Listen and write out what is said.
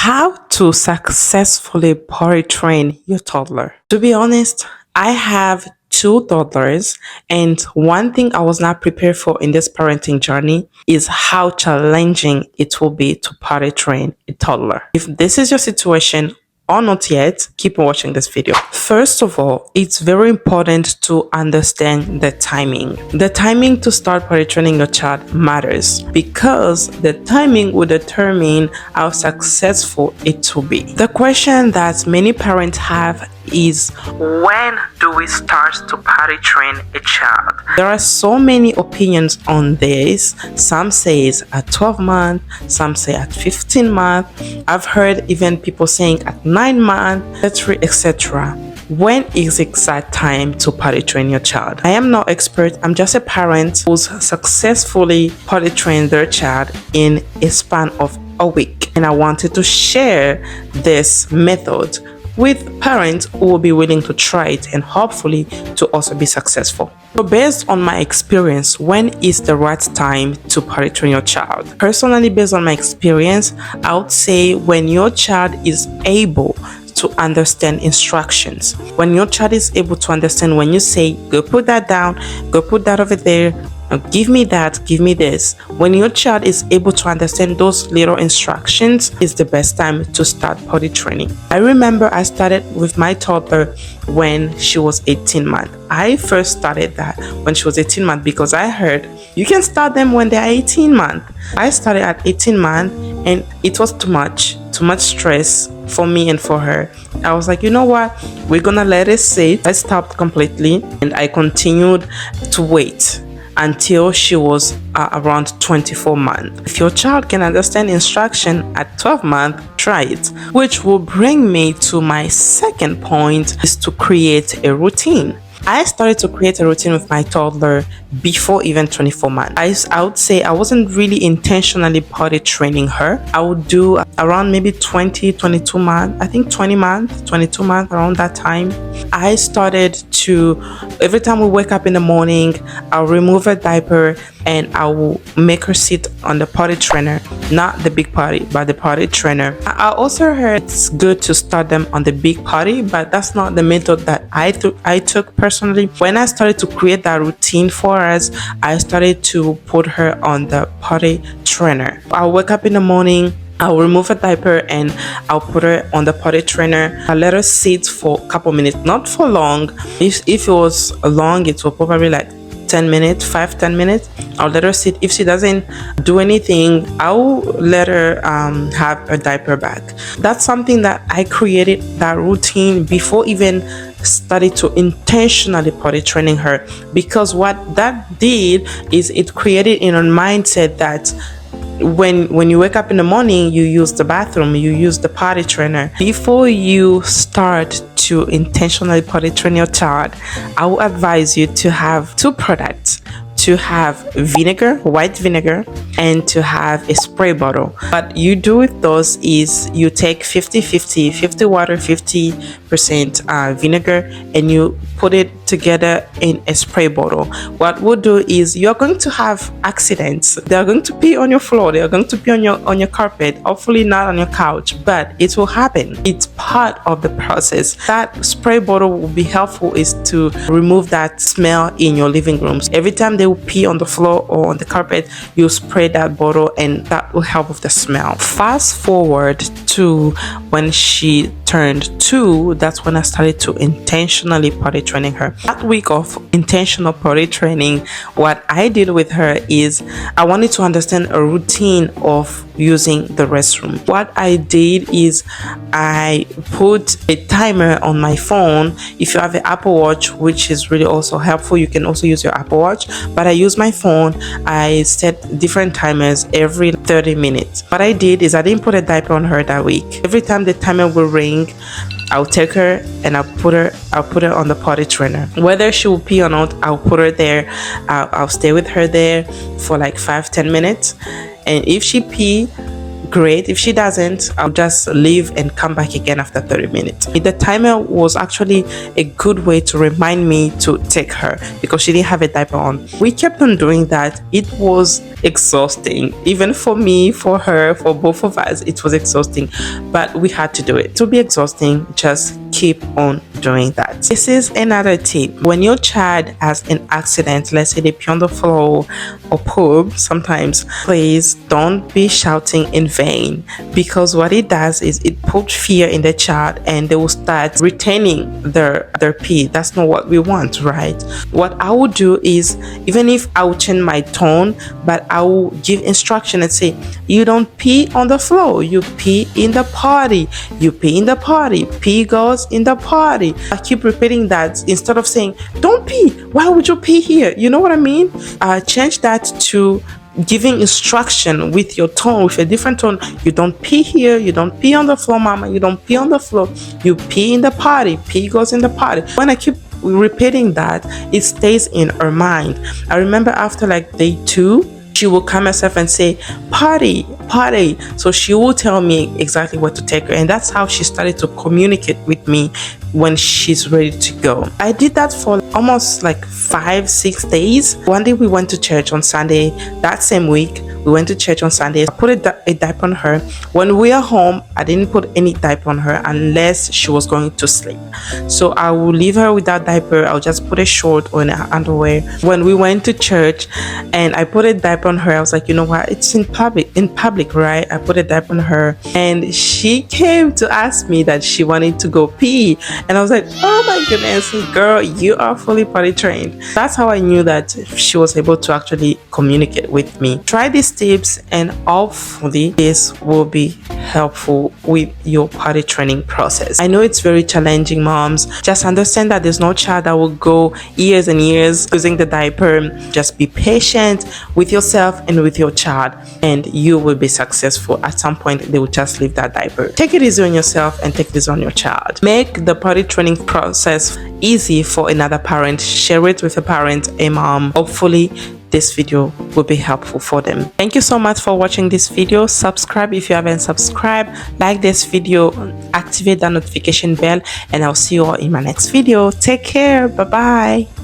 How to successfully potty train your toddler. To be honest, I have two toddlers, and one thing I was not prepared for in this parenting journey is how challenging it will be to potty train a toddler. If this is your situation, or not yet, keep watching this video. First of all, it's very important to understand the timing. The timing to start potty training your child matters because the timing will determine how successful it will be. The question that many parents have is, when do we start to potty train a child? There are so many opinions on this. Some say at 12 months, some say at 15 months. I've heard even people saying at 9 months, etc. When is the exact time to potty train your child? I am no expert. I'm just a parent who's successfully potty trained their child in a span of a week. And I wanted to share this method with parents who will be willing to try it and hopefully to also be successful. So based on my experience, when is the right time to potty train your child? Personally, based on my experience, I would say when your child is able to understand instructions. When your child is able to understand when you say, go put that down, go put that over there, give me that, give me this. When your child is able to understand those little instructions, is the best time to start potty training. I remember I started with my toddler when she was 18 months. I first started that when she was 18 months because I heard you can start them when they're 18 months. I started at 18 months and it was too much stress for me and for her. I was like, you know what? We're gonna let it sit. I stopped completely and I continued to wait until she was around 24 months. If your child can understand instruction at 12 months, try it. Which will bring me to my second point, is to create a routine. I started to create a routine with my toddler before even 24 months. I would say I wasn't really intentionally potty training her. I would do around maybe 22 months, I think 20 months, 22 months, around that time. I started to, every time we wake up in the morning, I'll remove a diaper and I will make her sit on the potty trainer, not the big potty, but the potty trainer. I also heard it's good to start them on the big potty, but that's not the method that I took personally. When I started to create that routine for us, I started to put her on the potty trainer. I'll wake up in the morning, I'll remove a diaper and I'll put her on the potty trainer. I'll let her sit for a couple minutes, not for long. If it was long, it will probably like 10 minutes, 5-10 minutes. I'll let her sit. If she doesn't do anything, I'll let her have a diaper back. That's something that I created, that routine, before even started to intentionally potty training her, because what that did is it created in her mindset that when you wake up in the morning, you use the bathroom, you use the potty trainer. Before you start to intentionally potty train your child, I will advise you to have two products. To have vinegar, white vinegar, and to have a spray bottle. What you do with those is you take 50 water, 50% vinegar, and you put it together in a spray bottle. What we'll do is you're going to have accidents. They're going to pee on your floor, they're going to pee on your carpet, hopefully not on your couch, but it will happen. It's part of the process. That spray bottle will be helpful is to remove that smell in your living rooms. Every time they will pee on the floor or on the carpet, you spray that bottle and that will help with the smell. Fast forward to when she turned 2, that's when I started to intentionally potty training her. That week of intentional potty training, what I did with her is I wanted to understand a routine of using the restroom. What I did is I put a timer on my phone. If you have an Apple Watch, which is really also helpful, you can also use your Apple Watch, but I use my phone. I set different timers every 30 minutes. What I did is I didn't put a diaper on her that week. Every time the timer will ring, I'll take her and I'll put her on the potty trainer. Whether she will pee or not, I'll put her there. I'll stay with her there for like 5-10 minutes. And if she pee, great. If she doesn't, I'll just leave and come back again after 30 minutes. The timer was actually a good way to remind me to take her because she didn't have a diaper on. We kept on doing that. It was exhausting, even for me, for her, for both of us. It was exhausting, but we had to do it. To be exhausting, just keep on doing that. This is another tip. When your child has an accident, let's say they pee on the floor or poop sometimes, please don't be shouting in vain, because what it does is it puts fear in the child and they will start retaining their pee. That's not what we want, right? What I would do is, even if I will change my tone, but I will give instruction and say, you don't pee on the floor, you pee in the potty, you pee in the potty, pee goes in the potty. I keep repeating that instead of saying, don't pee, why would you pee here? You know what I mean? Change that to giving instruction with your tone, with a different tone. You don't pee here, you don't pee on the floor, mama, you don't pee on the floor, you pee in the potty, pee goes in the potty. When I keep repeating that, it stays in her mind. I remember after like day 2, she will calm herself and say, potty, potty. So she will tell me exactly what to take her. And that's how she started to communicate with me when she's ready to go. I did that for almost like 5-6 days. One day we went to church on Sunday. That same week, we went to church on Sunday. I put a diaper on her. When we are home, I didn't put any diaper on her unless she was going to sleep. So I will leave her without diaper. I'll just put a short or an underwear. When we went to church and I put a diaper on her, I was like, you know what? It's in public, right? I put a diaper on her and she came to ask me that she wanted to go pee. And I was like, oh my goodness, girl, you are fully potty trained. That's how I knew that she was able to actually communicate with me. Try these tips and hopefully this will be helpful with your potty training process. I know it's very challenging, moms. Just understand that there's no child that will go years and years using the diaper. Just be patient with yourself and with your child and you will be successful. At some point they will just leave that diaper. Take it easy on yourself and take it easy on your child. Make the potty training process easy for another parent. Share it with a parent, a mom. Hopefully this video will be helpful for them. Thank you so much for watching this video. Subscribe if you haven't subscribed, like this video, activate the notification bell, and I'll see you all in my next video. Take care. Bye bye.